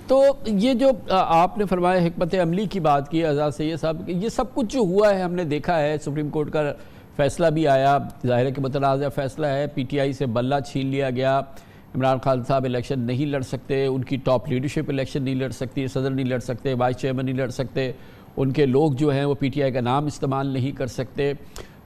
तो ये जो आपने फरमाया हिकमत अमली की बात की आज़ाद सैयद साहब, ये सब कुछ जो हुआ है हमने देखा है, सुप्रीम कोर्ट का फैसला भी आया, ज़ाहिर है कि मुतनाज़ फैसला है, पीटीआई से बल्ला छीन लिया गया, इमरान खान साहब इलेक्शन नहीं लड़ सकते, उनकी टॉप लीडरशिप इलेक्शन नहीं लड़ सकती, सदर नहीं लड़ सकते, वाइस चेयरमैन नहीं लड़ सकते, उनके लोग जो हैं वो पीटीआई का नाम इस्तेमाल नहीं कर सकते।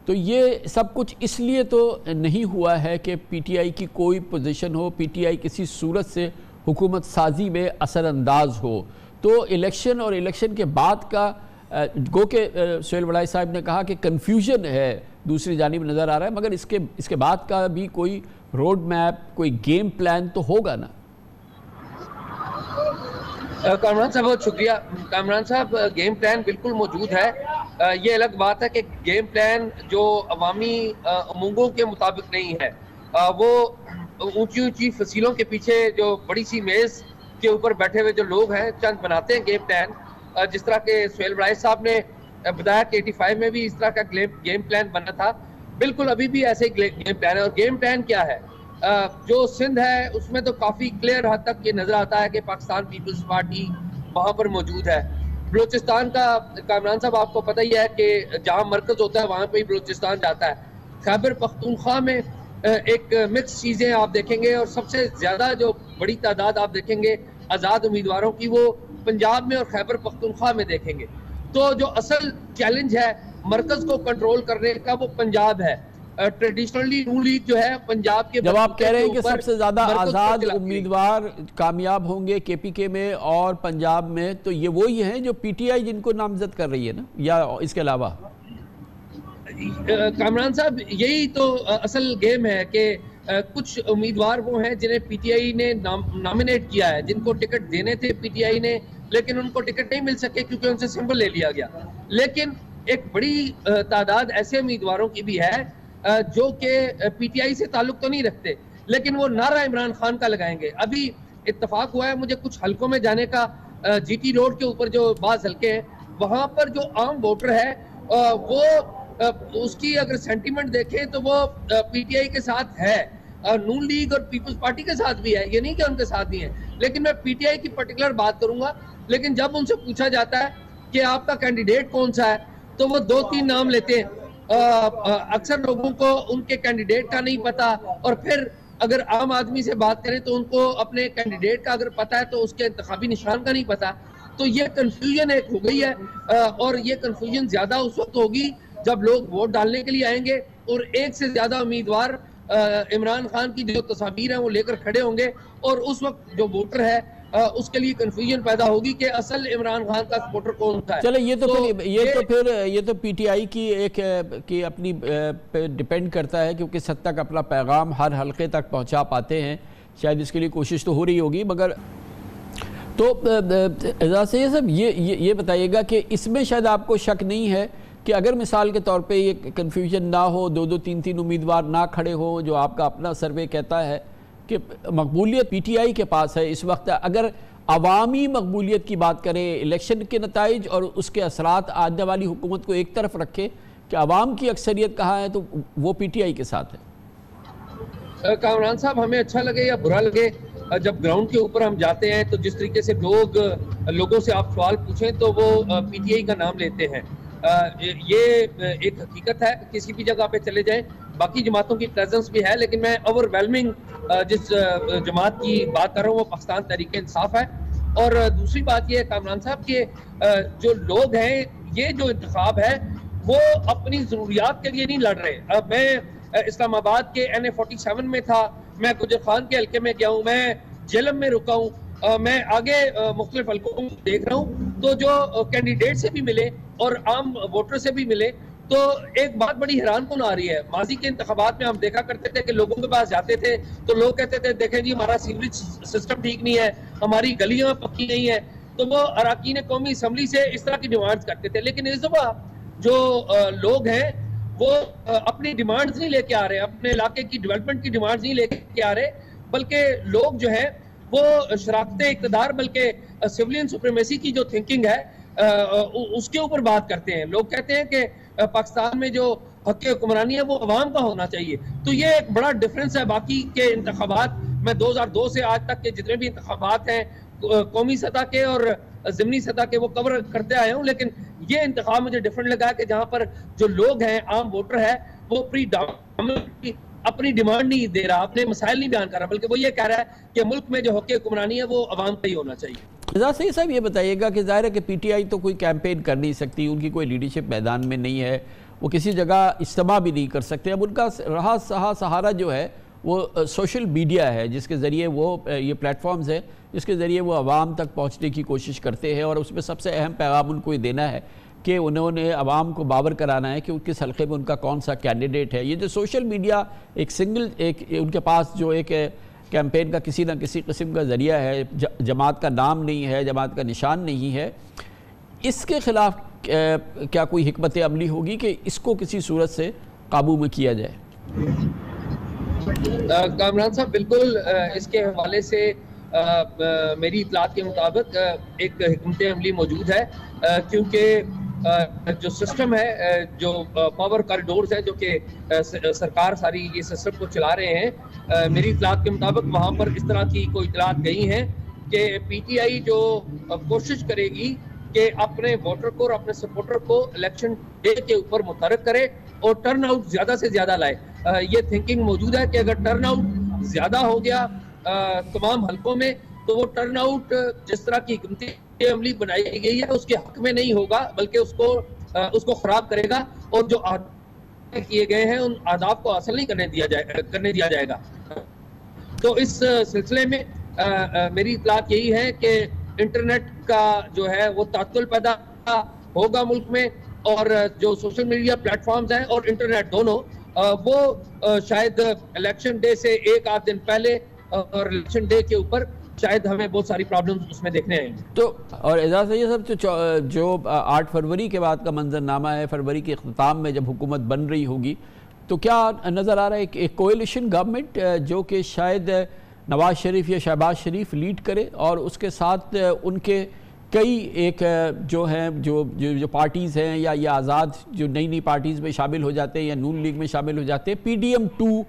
तो ये सब कुछ इसलिए तो नहीं हुआ है कि पीटीआई की कोई पोजीशन हो, पीटीआई किसी सूरत से हुकूमत साजी में असरअंदाज हो। तो इलेक्शन और इलेक्शन के बाद का गो के सुहेल वड़ाई साहब ने कहा कि कन्फ्यूजन है दूसरी जानिब नज़र आ रहा है, मगर इसके बाद का भी कोई रोड मैप, कोई गेम प्लान तो होगा ना। कामरान साहब बहुत शुक्रिया। कामरान साहब, गेम प्लान बिल्कुल मौजूद है। ये अलग बात है कि गेम प्लान जो अवामी उमंगों के मुताबिक नहीं है, वो ऊंची ऊंची फसीलों के पीछे जो बड़ी सी मेज के ऊपर बैठे हुए जो लोग हैं चंद बनाते हैं गेम प्लान। जिस तरह के सुहेल वड़ाई साहब ने बताया कि 85 में भी इस तरह का गेम प्लान बना था, बिल्कुल अभी भी ऐसे ही गेम प्लान है। और गेम प्लान क्या है, जो सिंध है उसमें तो काफी क्लियर हद तक ये नजर आता है कि पाकिस्तान पीपल्स पार्टी वहां पर मौजूद है। बलूचिस्तान का कामरान साहब आपको पता ही है कि जहां मरकज होता है वहां पे ही बलूचिस्तान जाता है। खैबर पख्तूनख्वा में एक मिक्स चीजें आप देखेंगे, और सबसे ज्यादा जो बड़ी तादाद आप देखेंगे आजाद उम्मीदवारों की वो पंजाब में और खैबर पख्तूनख्वा में देखेंगे। तो जो असल चैलेंज है मरकज को कंट्रोल करने का वो पंजाब है। ट्रेडिशनली नून लीग जो है पंजाब के, जब आप कह रहे हैं कि सबसे ज्यादा आजाद उम्मीदवार कामयाब होंगे केपीके में और पंजाब में, तो ये वही हैं जो पीटीआई जिनको नामजद कर रही है ना, या इसके अलावा? कामरान साहब, यही तो असल गेम है कि कुछ उम्मीदवार वो हैं जिन्हें पीटीआई ने नॉमिनेट किया है, जिनको टिकट देने थे पीटीआई ने, लेकिन उनको टिकट नहीं मिल सके क्योंकि उनसे सिंबल ले लिया गया। लेकिन एक बड़ी तादाद ऐसे उम्मीदवारों की भी है जो कि पीटीआई से ताल्लुक तो नहीं रखते, लेकिन वो नारा इमरान खान का लगाएंगे। अभी इत्तेफाक हुआ है मुझे कुछ हलकों में जाने का, जीटी रोड के ऊपर जो बाज़ हलके हैं वहां पर जो आम वोटर है वो उसकी अगर सेंटीमेंट देखें तो वो पीटीआई के साथ है, नून लीग और पीपल्स पार्टी के साथ भी है, ये नहीं कि उनके साथ नहीं है। लेकिन मैं पीटीआई की पर्टिकुलर बात करूंगा। लेकिन जब उनसे पूछा जाता है कि आपका कैंडिडेट कौन सा है, तो वो 2-3 नाम लेते हैं। अक्सर लोगों को उनके कैंडिडेट का नहीं पता, और फिर अगर आम आदमी से बात करें तो उनको अपने कैंडिडेट का अगर पता है तो उसके इंतखाबी निशान का नहीं पता। तो ये कंफ्यूजन एक हो गई है, और ये कंफ्यूजन ज्यादा उस वक्त होगी जब लोग वोट डालने के लिए आएंगे और एक से ज्यादा उम्मीदवार इमरान खान की जो तस्वीर है वो लेकर खड़े होंगे, और उस वक्त जो वोटर है उसके लिए कंफ्यूजन पैदा होगी कि असल इमरान खान का सपोर्टर कौन सा है। चलो ये तो पीटीआई की एक की अपनी पे डिपेंड करता है, क्योंकि सत्ता का अपना पैगाम हर हलके तक पहुंचा पाते हैं, शायद इसके लिए कोशिश तो हो रही होगी। मगर तो एजाज सैयद साहब ये बताइएगा कि इसमें शायद आपको शक नहीं है कि अगर मिसाल के तौर पे ये कन्फ्यूजन ना हो, 2-3 उम्मीदवार ना खड़े हो, जो आपका अपना सर्वे कहता है कि मकबूलियत पीटीआई के पास है इस वक्त, अगर अवामी मकबूलियत की बात करें, इलेक्शन के नताइज और उसके असरात आने वाली हुकूमत को एक तरफ रखे कि अवाम की अक्सरियत कहाँ है, तो वो पीटीआई के साथ है। कामरान साहब, हमें अच्छा लगे या बुरा लगे, जब ग्राउंड के ऊपर हम जाते हैं तो जिस तरीके से लोगों से आप सवाल पूछें तो वो पीटीआई का नाम लेते हैं। ये एक हकीकत है, किसी भी जगह पे चले जाएं, बाकी जमातों की प्रेजेंस भी है, लेकिन मैं ओवरवेलमिंग जिस जमात की बात कर रहा हूँ वो पाकिस्तान तहरीक इंसाफ है। और दूसरी बात ये है कामरान साहब कि जो लोग हैं, ये जो इंतखाब है वो अपनी जरूरियात के लिए नहीं लड़ रहे। अब मैं इस्लामाबाद के NA47 में था, मैं गुजर खान के हल्के में गया हूँ, मैं जेलम में रुका हूँ, मैं आगे मुख्तलिफ हल्कों को देख रहा हूँ। तो जो कैंडिडेट से भी मिले और आम वोटर से भी मिले तो एक बात बड़ी हैरान कौन आ रही है। माजी के इंतखाबात में हम देखा करते थे कि लोगों के पास जाते थे तो लोग कहते थे देखें जी हमारा सीवरेज सिस्टम ठीक नहीं है, हमारी गलियां पक्की नहीं है, तो वो अरकान कौमी असम्बली से इस तरह की डिमांड्स करते थे। लेकिन इस दफा जो लोग हैं वो अपनी डिमांड्स नहीं लेके आ रहे, अपने इलाके की डेवलपमेंट की डिमांड्स नहीं लेके आ रहे, बल्कि लोग जो है वो शराकत इक़्तिदार, बल्कि सिविलियन सुप्रीमेसी की जो थिंकिंग है उसके ऊपर बात करते हैं। लोग कहते हैं कि पाकिस्तान में जो हक़ हुक्मरानी है वो अवाम का होना चाहिए। तो ये एक बड़ा डिफरेंस है बाकी के इंतखाबात में। 2002 से आज तक के जितने भी इंतखाबात हैं कौमी सतह के और ज़मीनी सतह के वो कवर करते आया हूँ, लेकिन ये इंतखाब मुझे डिफरेंट लगा कि जहाँ पर जो लोग हैं, आम वोटर है, वो अपनी डिमांड नहीं दे रहा, अपने मसाइल नहीं बयान कर रहा, बल्कि वो ये कह रहा है कि मुल्क में जो हक़ हुक्मरानी है वो अवाम का ही होना चाहिए। एजाज सईद साहब, ये बताइएगा कि ज़ाहिर है कि पीटीआई तो कोई कैंपेन कर नहीं सकती, उनकी कोई लीडरशिप मैदान में नहीं है, वो किसी जगह इज्तिमा भी नहीं कर सकते। अब उनका रहा सहारा जो है वो सोशल मीडिया है, जिसके ज़रिए वो ये प्लेटफॉर्म्स है जिसके ज़रिए वो आवाम तक पहुँचने की कोशिश करते हैं, और उसमें सबसे अहम पैगाम उनको ये देना है कि उन्होंने आवाम को बावर कराना है कि किस हल्के में उनका कौन सा कैंडिडेट है। ये जो सोशल मीडिया एक उनके पास जो एक कैंपेन का किसी न किसी किस्म का ज़रिया है, जमात का नाम नहीं है, जमात का निशान नहीं है, इसके ख़िलाफ़ क्या कोई हिकमत अमली होगी कि इसको किसी सूरत से काबू में किया जाए? कामरान साहब, बिल्कुल इसके हवाले से मेरी इतलात के मुताबिक एक हिकमत अमली मौजूद है, क्योंकि जो सिस्टम है, जो पावर कॉरिडोर्स है, जो कि सरकार सारी ये सिस्टम को चला रहे हैं, मेरी इतलात के मुताबिक वहाँ पर इस तरह की कोई इतलात गई हैं कि पीटीआई जो कोशिश करेगी कि अपने वोटर को और अपने सपोर्टर को इलेक्शन डे के ऊपर मुतहरक करे और टर्न आउट ज़्यादा से ज़्यादा लाए। ये थिंकिंग मौजूद है कि अगर टर्न आउट ज़्यादा हो गया तमाम हल्कों में, तो वो टर्न आउट जिस तरह की हिकमत अमली बनाई गई है उसके हक में नहीं होगा, बल्कि उसको खराब करेगा, और जो किए गए हैं उन आदाब को हासिल नहीं करने दिया जाएगा। तो इस सिलसिले में मेरी इतलात यही है कि इंटरनेट का जो है वो तात्तुल पैदा होगा मुल्क में, और जो सोशल मीडिया प्लेटफॉर्म्स हैं और इंटरनेट दोनों वो शायद इलेक्शन डे से एक आध दिन पहले और इलेक्शन डे के ऊपर शायद हमें बहुत सारी प्रॉब्लम्स उसमें देखने आएंगे। तो और एजाज सईद साहब, जो 8 फरवरी के बाद का मंजरनामा है, फरवरी के अख्ताम में जब हुकूमत बन रही होगी, तो क्या नज़र आ रहा है एक कोएलिशन गवर्नमेंट जो कि शायद नवाज शरीफ या शहबाज शरीफ लीड करे, और उसके साथ उनके कई एक जो हैं जो पार्टीज़ हैं या ये आज़ाद जो नई नई पार्टीज़ में शामिल हो जाते हैं या नून लीग में शामिल हो जाते हैं, PDM 2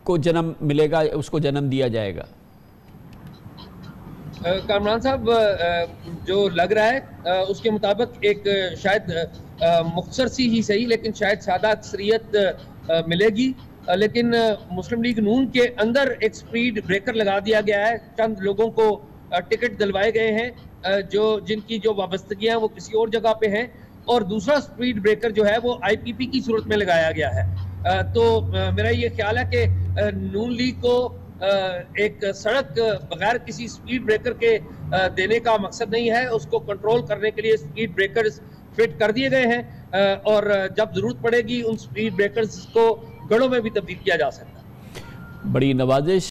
को जन्म मिलेगा, उसको जन्म दिया जाएगा? कामरान साहब, जो लग रहा है उसके मुताबिक एक शायद मुख्तसर सी ही सही, लेकिन शायद सादा अक्सरियत मिलेगी, लेकिन मुस्लिम लीग नून के अंदर एक स्पीड ब्रेकर लगा दिया गया है। चंद लोगों को टिकट दिलवाए गए हैं जिनकी जो वाबस्तगियां वो किसी और जगह पे हैं, और दूसरा स्पीड ब्रेकर जो है वो IPP की सूरत में लगाया गया है। तो मेरा ये ख्याल है कि नून लीग को एक सड़क बगैर किसी स्पीड ब्रेकर के देने का मकसद नहीं है, उसको कंट्रोल करने के लिए स्पीड ब्रेकर्स फिट कर दिए गए हैं, और जब जरूरत पड़ेगी उन स्पीड ब्रेकर्स को गढ़ों में भी तब्दील किया जा सकता है। बड़ी नवाजिश